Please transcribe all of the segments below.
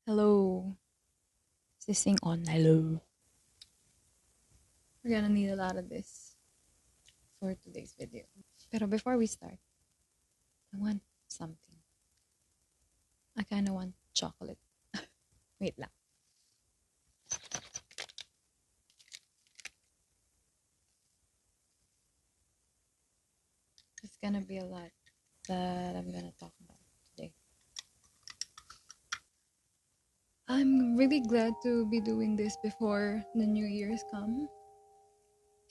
Hello. Is this thing on? Hello. We're gonna need a lot of this for today's video. Pero before we start, I want something. I kinda want chocolate. Wait lang. It's gonna be a lot that I'm gonna talk about today. I'm really glad to be doing this before the New Year's come.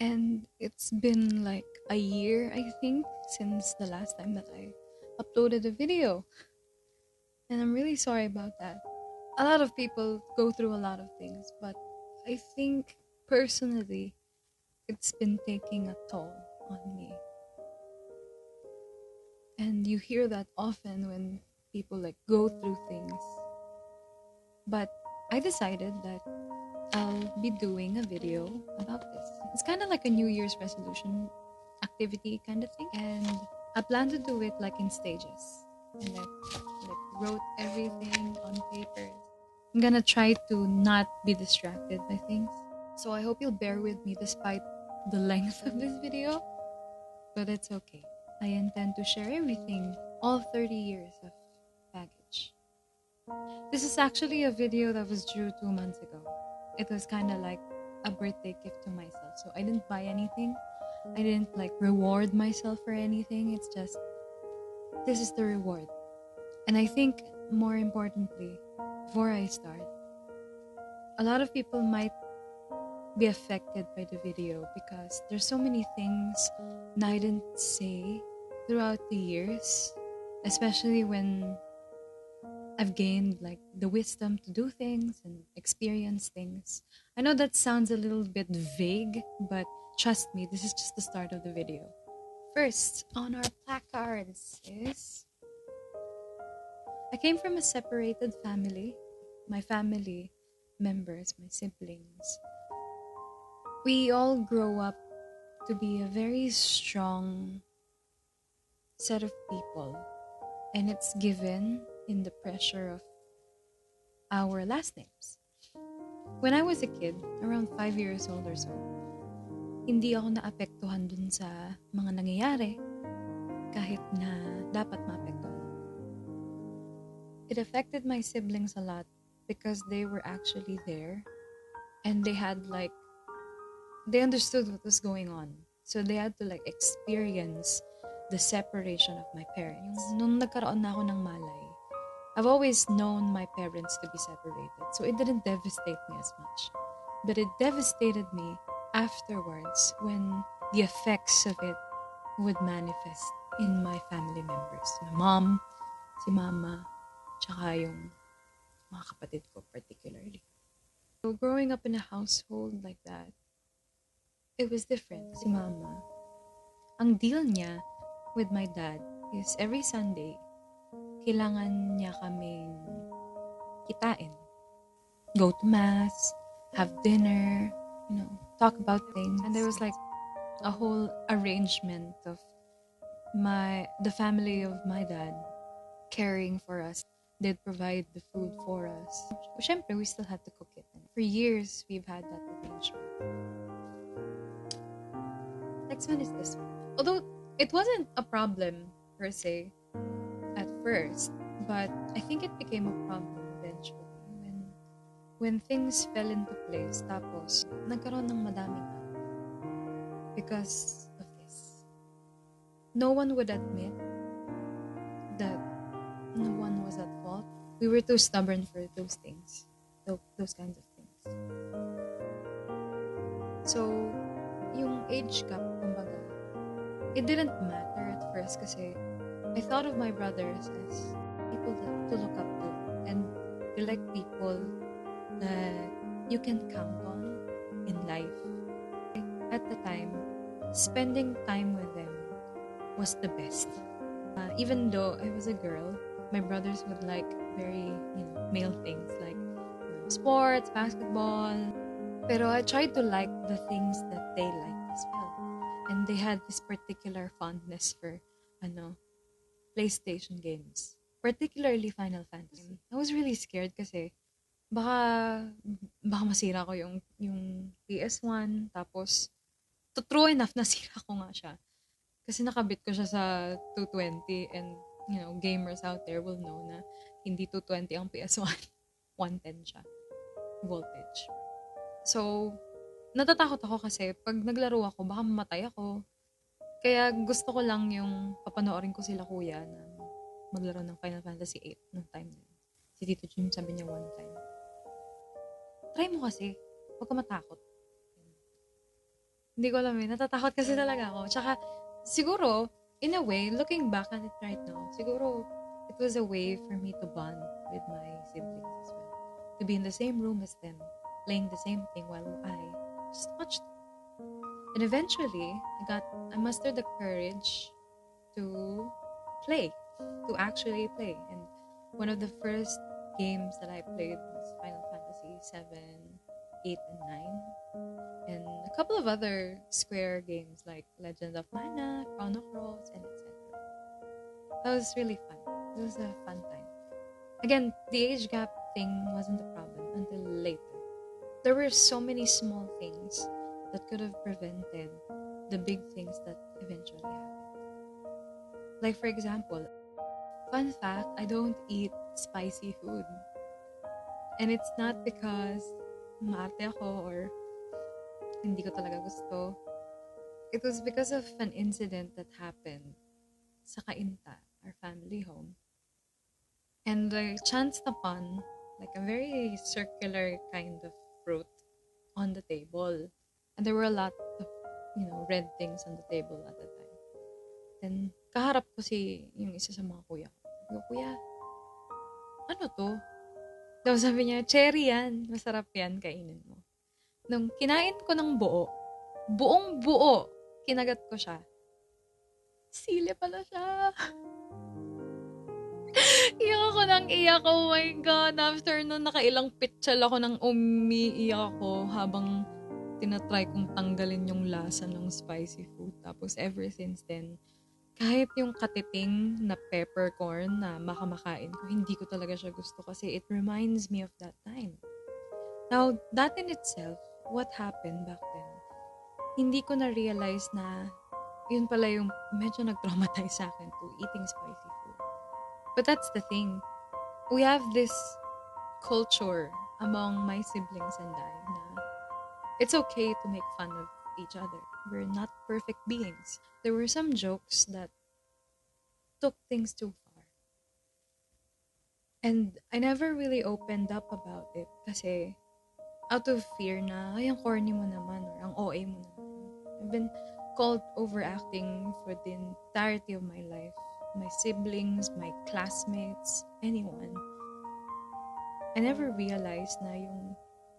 And it's been like a year, I think, since the last time that I uploaded a video. And I'm really sorry about that. A lot of people go through a lot of things, but I think personally it's been taking a toll on me. And you hear that often when people like go through things. But I decided that I'll be doing a video about this. It's kind of like a New Year's resolution activity kind of thing. And I plan to do it like in stages. And I wrote everything on paper. I'm gonna try to not be distracted by things. So I hope you'll bear with me despite the length of this video. But it's okay. I intend to share everything, all 30 years of baggage. This is actually a video that was due 2 months ago. It was kind of like a birthday gift to myself. So I didn't buy anything. I didn't like reward myself for anything. It's just, this is the reward. And I think more importantly, before I start, a lot of people might be affected by the video because there's so many things that I didn't say throughout the years, especially when I've gained like the wisdom to do things and experience things. I know that sounds a little bit vague, but trust me, this is just the start of the video. First, on our placards is, I came from a separated family. My family members, my siblings, we all grow up to be a very strong set of people, and it's given in the pressure of our last names. When I was a kid, around 5 years old or so, hindi ako naapektuhan dun sa mga nangyayari kahit na dapat maapektuhan. It affected my siblings a lot because they were actually there and they understood what was going on. So they had to experience the separation of my parents. Nung nagkaroon na ako ng malay, I've always known my parents to be separated. So it didn't devastate me as much. But it devastated me afterwards when the effects of it would manifest in my family members. My mom, si mama, tsaka yung mga kapatid ko particularly. So growing up in a household like that, it was different. Si mama, ang deal niya with my dad is every Sunday, kailangan niya kaming kitain. Go to mass, have dinner, talk about things. And there was a whole arrangement of the family of my dad caring for us. They'd provide the food for us. Syempre, we still had to cook it. And for years, we've had that arrangement. Next one is this one. Although it wasn't a problem per se at first, but I think it became a problem eventually when things fell into place. Tapos nagkaroon ng madaming away because of this. No one would admit that no one was at fault. We were too stubborn for those things, those kinds of things. So yung age gap, kumbaga, it didn't matter at first kasi I thought of my brothers as people to look up to, and they're like people that you can count on in life. At the time, spending time with them was the best. Even though I was a girl, my brothers would like very male things like sports, basketball. Pero I tried to like the things that they liked as well. And they had this particular fondness for PlayStation games, particularly Final Fantasy. I was really scared kasi baka, baka masira ko yung PS1, tapos, true enough, nasira ko nga siya. Kasi nakabit ko siya sa 220 and, gamers out there will know na hindi 220 ang PS1. 110 siya. Voltage. So, natatakot ako kasi pag naglaro ako, baka mamatay ako. Kaya gusto ko lang yung papanoorin ko sila kuya na maglaro ng Final Fantasy 8 nung time na yun. Si Tito Jun sabi niya one time, try mo kasi, huwag ka matakot. Hindi ko alam eh, natatakot kasi talaga ako. Tsaka, siguro, in a way, looking back at it right now, siguro, it was a way for me to bond with my siblings as well. To be in the same room as them, playing the same thing while I just watched. And eventually, I mustered the courage to play, to actually play. And one of the first games that I played was Final Fantasy 7, 8, and 9. And a couple of other Square games like Legend of Mana, Chrono Cross, and etc. That was really fun. It was a fun time. Again, the age gap thing wasn't a problem until later. There were so many small things that could have prevented the big things that eventually happened. Like, for example, fun fact, I don't eat spicy food. And it's not because maarte ako or hindi ko talaga gusto. It was because of an incident that happened sa Kainta, our family home. And I chanced upon like a very circular kind of fruit on the table. And there were a lot of, red things on the table at the time. Then, kaharap ko yung isa sa mga kuya ko. Sabi ko, kuya, ano to? Tapos sabi niya, cherry yan. Masarap yan, kainin mo. Nung kinain ko ng buong buo, kinagat ko siya. Sili pala siya. Iyak ako ng iyak. Oh my God. After nun, nakailang pitsal ako ng umiiyak ako habang tinatry kong tanggalin yung lasa ng spicy food. Tapos ever since then, kahit yung katiting na peppercorn na makamakain ko, hindi ko talaga siya gusto kasi it reminds me of that time. Now, that in itself, what happened back then, hindi ko na-realize na yun pala yung medyo nag-traumatize sa akin to eating spicy food. But that's the thing. We have this culture among my siblings and I na it's okay to make fun of each other. We're not perfect beings. There were some jokes that took things too far. And I never really opened up about it kasi out of fear na, ay, ang corny mo naman or ang OA mo naman. I've been called overacting for the entirety of my life. My siblings, my classmates, anyone. I never realized na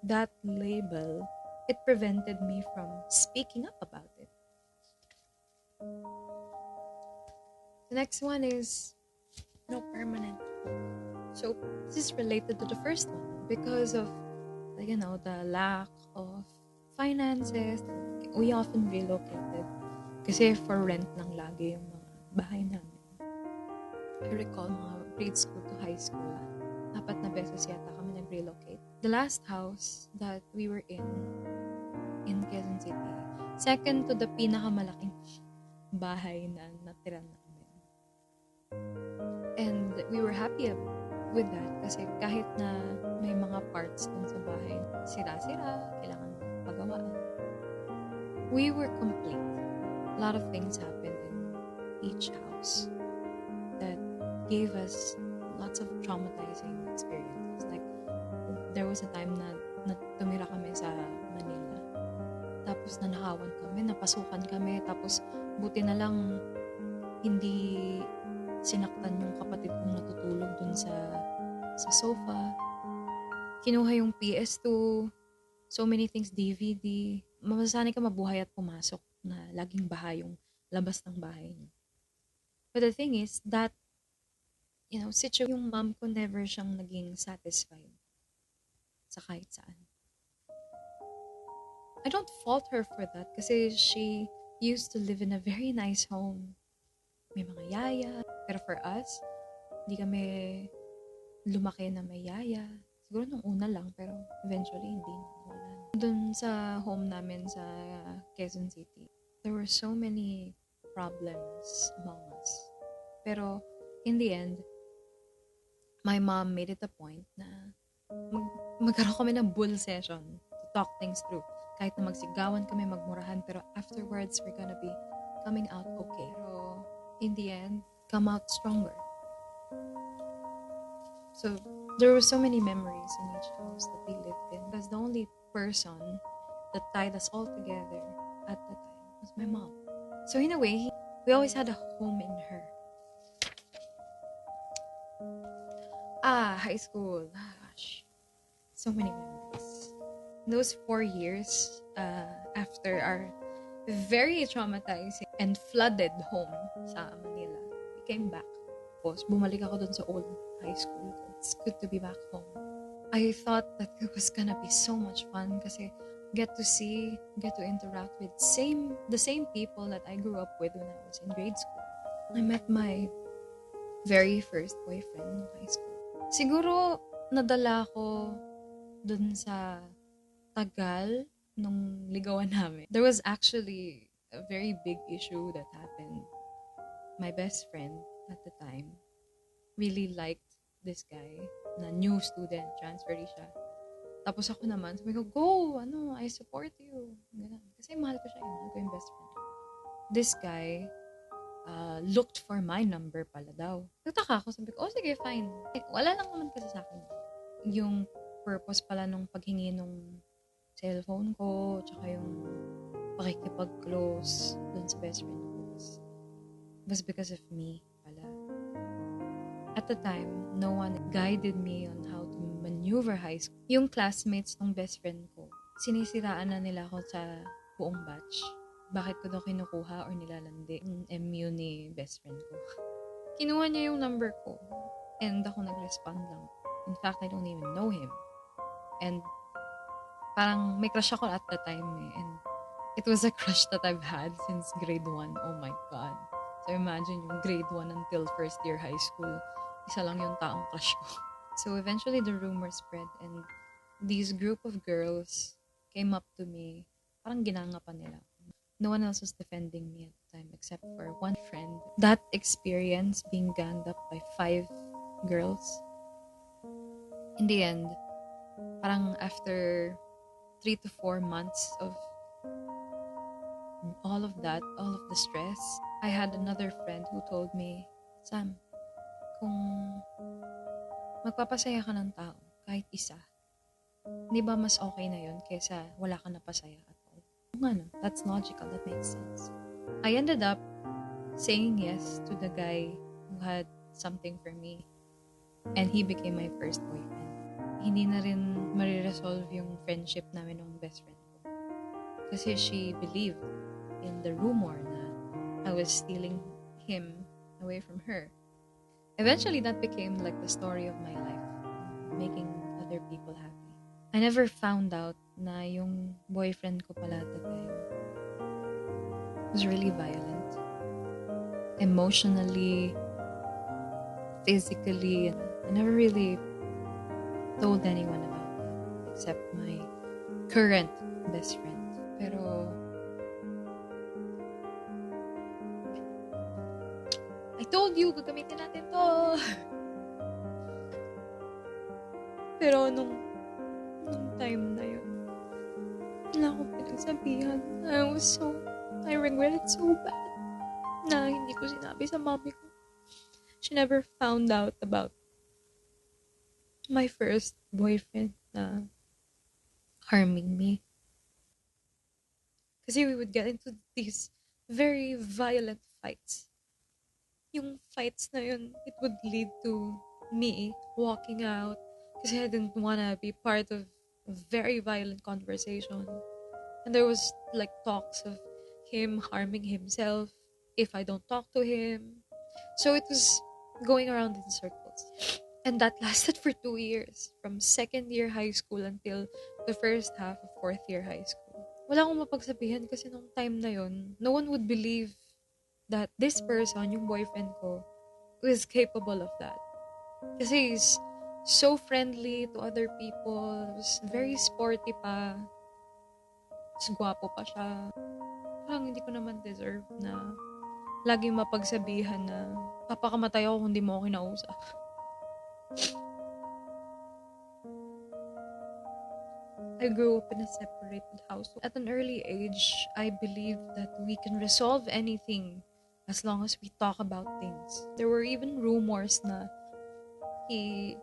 that label, it prevented me from speaking up about it. The next one is no permanent. So this is related to the first one because of the lack of finances. We often relocated kasi for rent lang lagi yung mga bahay namin. I recall mga grade school to high school, 4 na beses yata kami nag-relocate. The last house that we were in Quezon City, second to the pinakamalaking bahay na natira namin. And we were happy with that kasi kahit na may mga parts dun sa bahay sira-sira, kailangan pagawaan, we were complete. A lot of things happened in each house that gave us lots of traumatizing experiences. Like, there was a time na tumira kami sa Manila. Tapos nanakawan kami, napasukan kami. Tapos buti na lang hindi sinaktan yung kapatid kong natutulog dun sa sofa. Kinuha yung PS2, so many things, DVD. Masasanay ka mabuhay at pumasok na laging baha yung labas ng bahay niyo. But the thing is that, yung mom ko never siyang naging satisfied sa kahit saan. I don't fault her for that kasi she used to live in a very nice home. May mga yaya. Pero for us, hindi kami lumaki na may yaya. Siguro nung una lang, pero eventually hindi na. Wala na. Doon sa home namin sa Quezon City, there were so many problems among us. Pero in the end, my mom made it a point na magkaroon kami ng bull session to talk things through. Kahit na magsigawan kami, magmurahan, pero afterwards, we're gonna be coming out okay. Pero in the end, come out stronger. So there were so many memories in each house that we lived in. Because the only person that tied us all together at the time was my mom. So in a way, we always had a home in her. High school. Gosh, so many memories. Those 4 years after our very traumatizing and flooded home sa Manila, we came back. Tapos bumalik ako dun sa old high school ko. It's good to be back home. I thought that it was gonna be so much fun kasi get to interact with the same people that I grew up with when I was in grade school. I met my very first boyfriend in high school. Siguro nadala ko dun sa tagal nung ligawan namin. There was actually a very big issue that happened. My best friend at the time really liked this guy na new student, transferee siya. Tapos ako naman, sabi ko, go, I support you. Ganun. Kasi mahal ko siya, mahal ko yung best friend. This guy looked for my number pala daw. Nagtaka ako, sabi ko, sige, fine. Wala lang naman kasi sa akin. Yung purpose pala nung paghingi nung cellphone ko, tsaka yung pakikipag-close dun sa best friend ko was because of me pala. At the time, no one guided me on how to maneuver high school. Yung classmates ng best friend ko, sinisiraan na nila ako sa buong batch. Bakit ko daw kinukuha or nilalandi yung MU ni best friend ko. Kinuha niya yung number ko and ako nag-respond lang. In fact, I don't even know him. And parang may crush ako at the time and it was a crush that I've had since grade 1. Oh my God. So imagine yung grade 1 until first year high school. Isa lang yung taong crush ko. So eventually the rumor spread and these group of girls came up to me. Parang ginangapan nila. No one else was defending me at the time except for one friend. That experience being ganged up by 5 girls, in the end, parang after 3 to 4 months of all of that, all of the stress, I had another friend who told me, Sam, kung magpapasaya ka ng tao, kahit isa, di ba mas okay na yun kaysa wala ka na pasaya at all? That's logical, that makes sense. I ended up saying yes to the guy who had something for me and he became my first boyfriend. Hindi na rin mariresolve yung friendship namin ng best friend ko. Kasi she believed in the rumor na I was stealing him away from her. Eventually, that became like the story of my life, making other people happy. I never found out na yung boyfriend ko pala at the time was really violent. Emotionally, physically, I never really told anyone about that except my current best friend. Pero I told you, gagamitin natin to. Pero nung time na yun, wala akong pinagsabihan. I regret it so bad na hindi ko sinabi sa mommy ko. She never found out about my first boyfriend na harming me. Kasi we would get into these very violent fights. Yung fights na yun, it would lead to me walking out kasi I didn't wanna be part of a very violent conversation. And there was like talks of him harming himself if I don't talk to him. So it was going around in circles. And that lasted for 2 years, from second year high school until the first half of fourth year high school. Wala akong mapagsabihan kasi nung time na yun, no one would believe that this person, yung boyfriend ko, is capable of that. Kasi he's so friendly to other people. Was very sporty pa. Mas gwapo pa siya. Parang hindi ko naman deserve na laging mapagsabihan na papakamatay ako kung di mo ako kinausap. I grew up in a separated household. At an early age, I believed that we can resolve anything as long as we talk about things. There were even rumors na he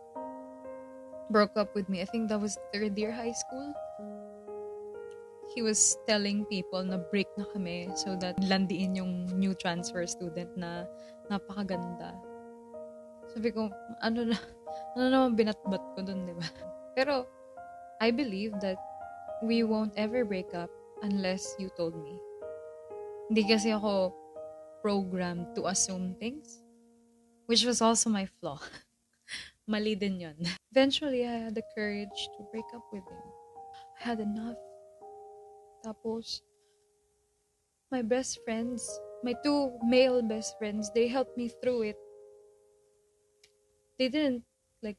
broke up with me. I think that was third year high school. He was telling people na break na kami so that landiin yung new transfer student na napakaganda. Sabi ko, ano naman binatbat ko dun, di ba? Pero, I believe that we won't ever break up unless you told me. Hindi kasi ako programmed to assume things, which was also my flaw. Mali din yun. Eventually, I had the courage to break up with him. I had enough. Tapos, my best friends, my two male best friends, they helped me through it. They didn't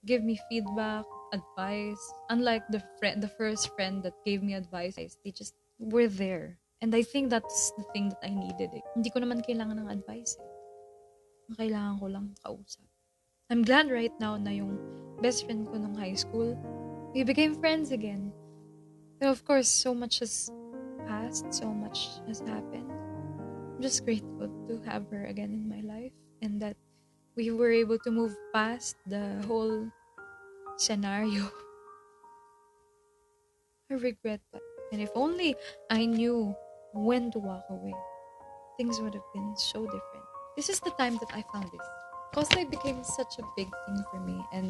give me feedback, advice. Unlike the first friend that gave me advice, they just were there. And I think that's the thing that I needed. Hindi ko naman kailangan ng advice. Ang kailangan ko lang kausap. I'm glad right now na yung best friend ko nung high school, we became friends again. So of course, so much has passed, so much has happened. I'm just grateful to have her again in my life and that we were able to move past the whole scenario. I regret that. And if only I knew when to walk away, things would have been so different. This is the time that I found this. Cosplay became such a big thing for me, and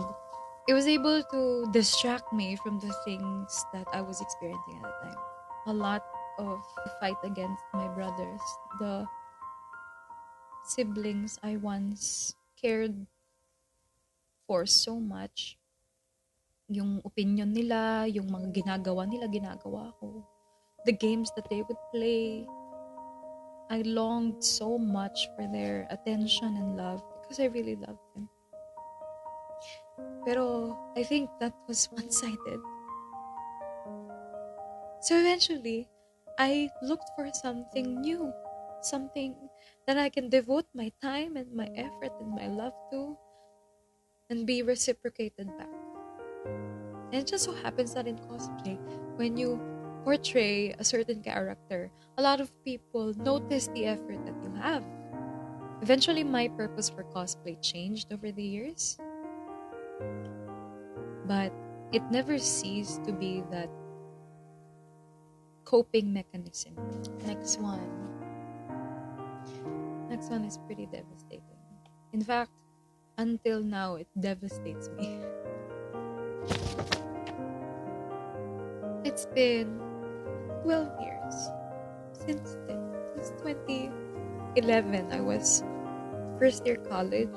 it was able to distract me from the things that I was experiencing at the time. A lot of fight against my brothers, the siblings I once cared for so much. Yung opinion nila, yung mga ginagawa nila, ginagawa ko. The games that they would play. I longed so much for their attention and love because I really loved them. Pero I think that was one-sided. So eventually, I looked for something new. Something that I can devote my time and my effort and my love to and be reciprocated back. And it just so happens that in cosplay, when you portray a certain character, a lot of people notice the effort that you have. Eventually, my purpose for cosplay changed over the years. But it never ceased to be that coping mechanism. Next one is pretty devastating. In fact, until now, it devastates me. It's been 12 years since 2011. I was first year college.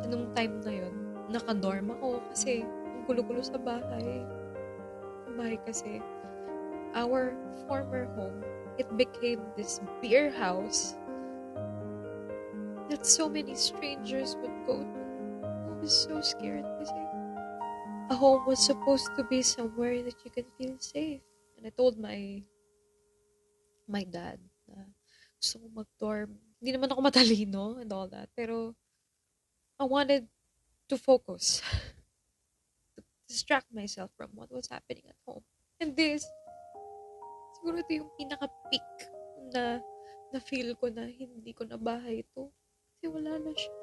Nung time na yun, nakadorm ako kasi ang gulo-gulo sa bahay. Kasi our former home, it became this beer house that so many strangers would go to. I was so scared kasi a home was supposed to be somewhere that you can feel safe. And I told my dad na gusto ko mag-dorm. Hindi naman ako matalino and all that, pero I wanted to focus, to distract myself from what was happening at home. And this, siguro ito yung pinaka-peak na feel ko na hindi ko na bahay ito. Kasi wala na siya.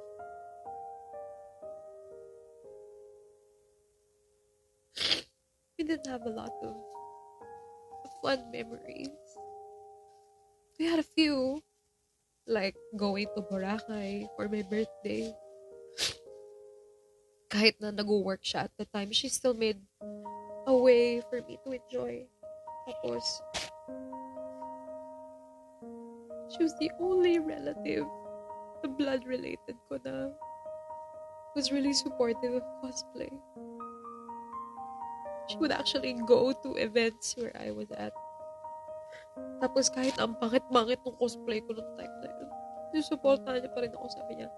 We didn't have a lot of fun memories. We had a few, like going to Boracay for my birthday. Kahit na nag-work siya at the time, she still made a way for me to enjoy. Tapos, she was the only relative, the blood-related ko na was really supportive of cosplay. She would actually go to events where I was at. Tapos kahit ang pangit-pangit ng cosplay ko nung time na yun, supportahan niya pa rin ako. Sabi niya,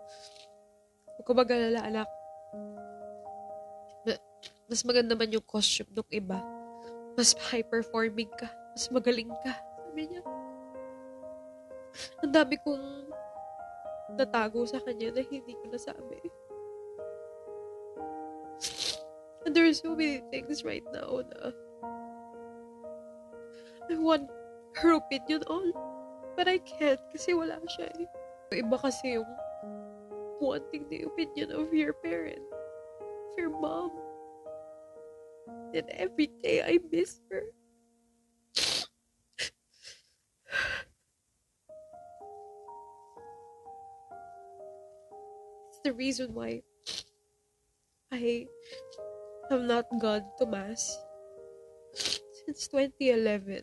huwag ka mag-alala, anak. Mas maganda man yung costume ng iba. Mas high-performing ka. Mas magaling ka. Sabi niya. Ang dami kong natago sa kanya na hindi ko nasabi. And there are so many things right now na I want her opinion on. But I can't kasi wala siya eh. Iba kasi yung wanting the opinion of your parent. Of your mom. And every day I miss her. It's the reason why I have not gone to Mass since 2011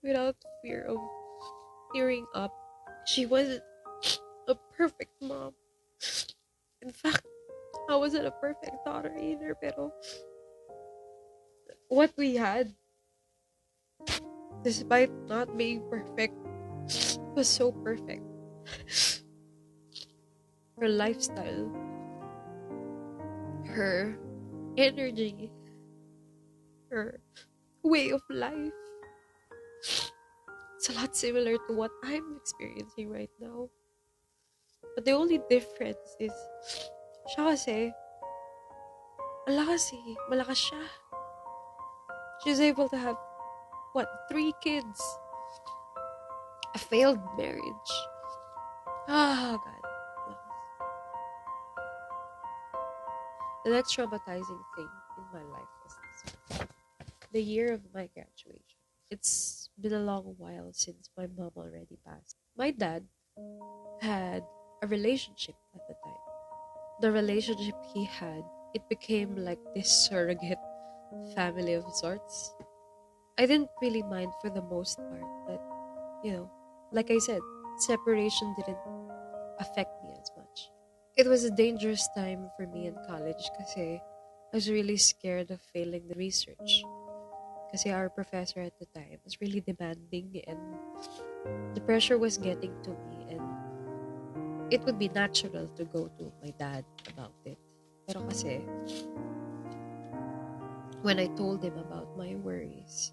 without fear of tearing up. She wasn't a perfect mom. In fact, I wasn't a perfect daughter either, pero what we had, despite not being perfect, was so perfect. Her lifestyle, her energy, her way of life. It's a lot similar to what I'm experiencing right now. But the only difference is, siya kasi, malakas siya. She's able to have, 3 kids. A failed marriage. God. The next traumatizing thing in my life was this. The year of my graduation. It's been a long while since my mom already passed. My dad had a relationship at the time. The relationship he had, it became like this surrogate family of sorts. I didn't really mind for the most part, but, like I said, separation didn't affect me as much. It was a dangerous time for me in college kasi I was really scared of failing the research. Kasi our professor at the time was really demanding and the pressure was getting to me and it would be natural to go to my dad about it. Pero kasi, when I told him about my worries,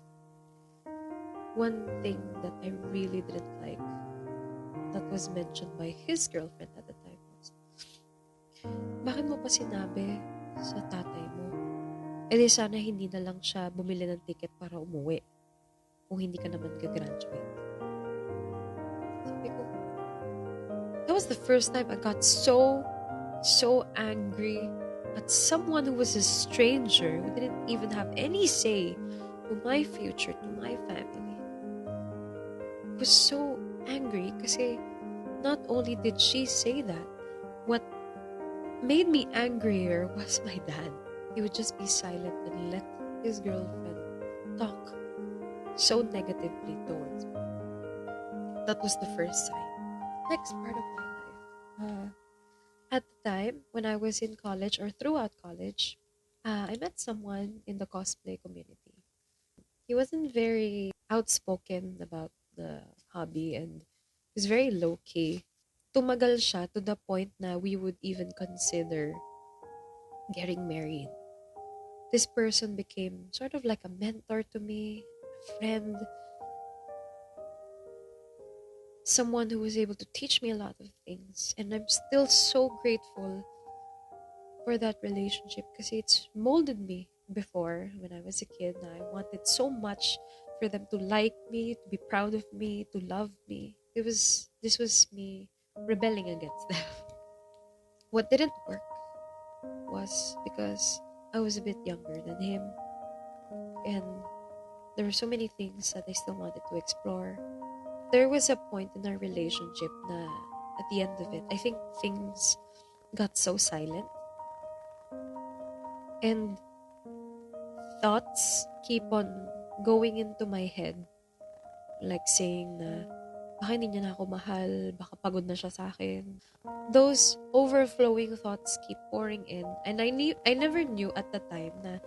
one thing that I really didn't like that was mentioned by his girlfriend at the time was, bakit mo pa sinabi sa tatay mo? E di sana hindi na lang siya bumili ng ticket para umuwi kung hindi ka naman gagraduate. Sabi ko, that was the first time I got so angry at someone who was a stranger who didn't even have any say to my future, to my family. I was so angry kasi not only did she say that, what made me angrier was my dad. He would just be silent and let his girlfriend talk so negatively towards me. That was the first sign. Next part of my life. At the time, when I was in college or throughout college, I met someone in the cosplay community. He wasn't very outspoken about the hobby and was very low-key. Tumagal siya to the point na we would even consider getting married. This person became sort of like a mentor to me, a friend, someone who was able to teach me a lot of things. And I'm still so grateful for that relationship because it's molded me before when I was a kid. I wanted so much for them to like me, to be proud of me, to love me. This was me rebelling against them. What didn't work was because I was a bit younger than him, and there were so many things that I still wanted to explore. There was a point in our relationship na at the end of it, I think things got so silent and thoughts keep on going into my head, like saying na baka hindi niya na ako mahal, baka pagod na siya sa akin. Those overflowing thoughts keep pouring in, and I never knew at the time na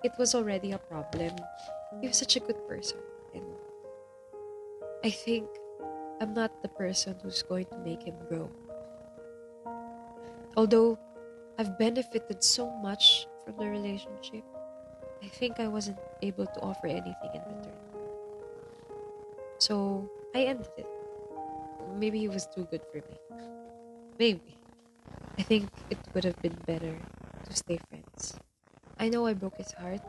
it was already a problem. He was such a good person, and I think I'm not the person who's going to make him grow. Although I've benefited so much from the relationship, I think I wasn't able to offer anything in return. So I ended it. Maybe he was too good for me. Maybe. I think it would have been better to stay friends. I know I broke his heart,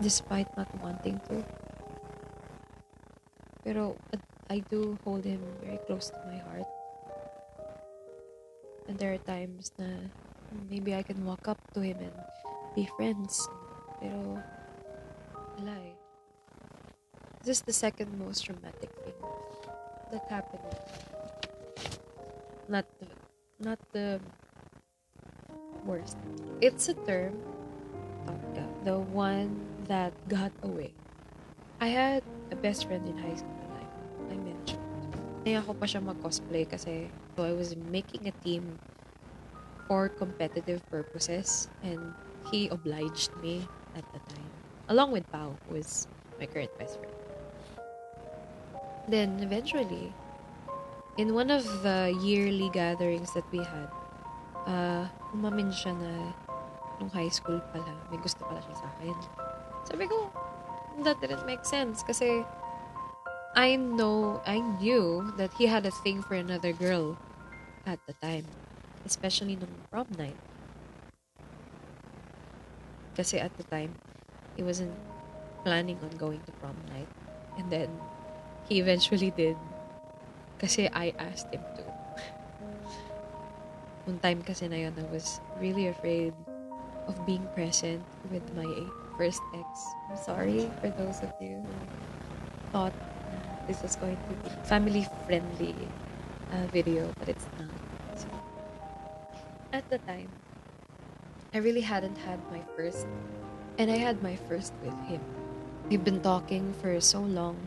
despite not wanting to. Pero I do hold him very close to my heart. And there are times na maybe I can walk up to him and be friends. Pero wala eh. This is the second most traumatic thing that happened. Not the, not the worst. It's a term, the one that got away. I had a best friend in high school, like I mentioned. Kaya ako pa siya mag-cosplay kasi so I was making a team for competitive purposes and he obliged me at the time. Along with Pao, who is my current best friend. Then eventually, in one of the yearly gatherings that we had, umamin siya na nung high school pala, may gusto pala siya sa akin. Sabi ko, that didn't make sense kasi I knew that he had a thing for another girl at the time. Especially nung prom night. Kasi at the time, he wasn't planning on going to prom night. And then, he eventually did. Kasi I asked him to. One time kasi na yun, I was really afraid of being present with my first ex. I'm sorry for those of you who thought this was going to be family-friendly video, but it's not. So, at the time, I really hadn't had my first, and I had my first with him. We've been talking for so long,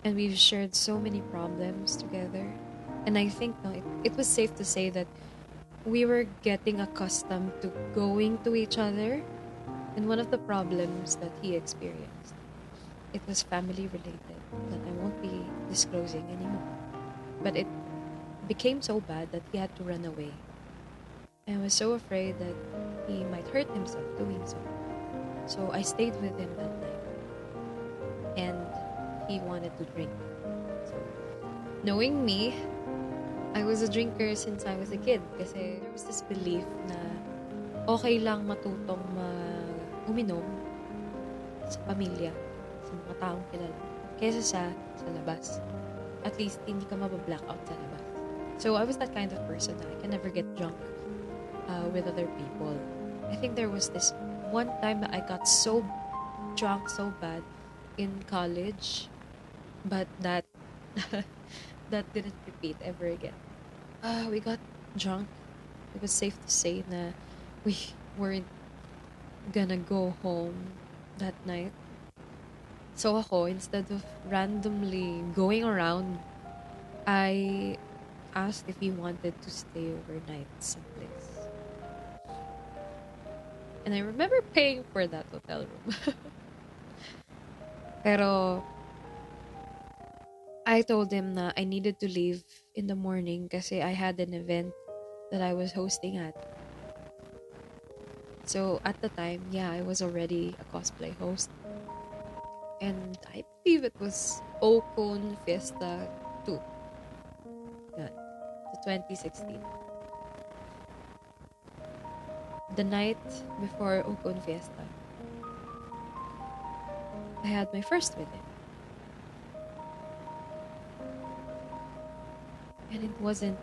and we've shared so many problems together. And I think it was safe to say that we were getting accustomed to going to each other. And one of the problems that he experienced, it was family related that I won't be disclosing anymore. But it became so bad that he had to run away. And I was so afraid that he might hurt himself doing so. So I stayed with him that night. And he wanted to drink. So, knowing me, I was a drinker since I was a kid. Kasi there was this belief na okay lang matutong uminom sa pamilya, sa mga taong kilala, kesa sa labas. At least, hindi ka mabablack out sa labas. So I was that kind of person na I can never get drunk with other people. I think there was this one time that I got so drunk so bad in college, but that that didn't repeat ever again. We got drunk. It was safe to say na we weren't gonna go home that night. So ako, instead of randomly going around, I asked if he wanted to stay overnight someplace. And I remember paying for that hotel room. Pero I told him na I needed to leave in the morning kasi I had an event that I was hosting at. So at the time, yeah, I was already a cosplay host. And I believe it was Ocon Fiesta 2. Yan. The 2016. The night before Ocon Fiesta, I had my first with him. And it wasn't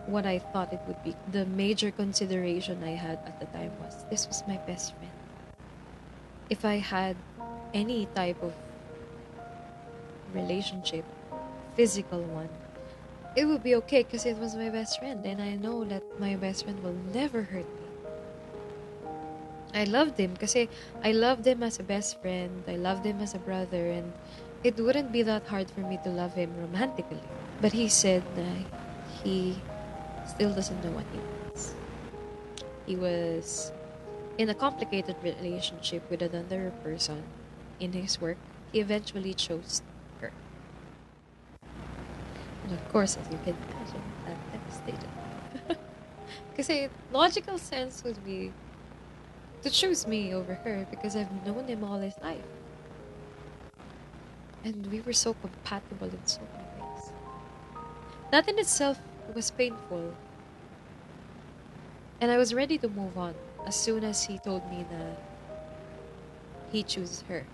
what I thought it would be. The major consideration I had at the time was this was my best friend. If I had any type of relationship, physical one, it would be okay because it was my best friend. And I know that my best friend will never hurt me. I loved him kasi I loved him as a best friend. I loved him as a brother. And it wouldn't be that hard for me to love him romantically. But he said that he still doesn't know what he wants. He was in a complicated relationship with another person in his work. He eventually chose her. And of course, as you can imagine, that devastated me. Kasi logical sense would be to choose me over her because I've known him all his life. And we were so compatible in so many ways. That in itself was painful. And I was ready to move on as soon as he told me that he chooses her.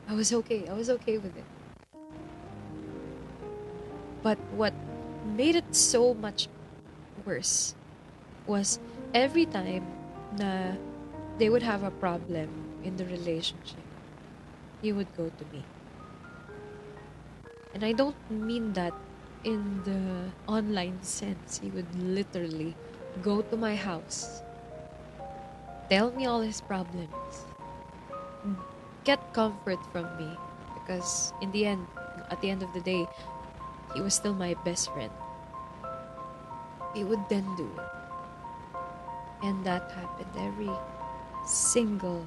I was okay. I was okay with it. But what made it so much worse was every time na they would have a problem in the relationship, he would go to me. And I don't mean that in the online sense. He would literally go to my house, tell me all his problems, get comfort from me. Because in the end, at the end of the day, he was still my best friend. He would then do it. And that happened every single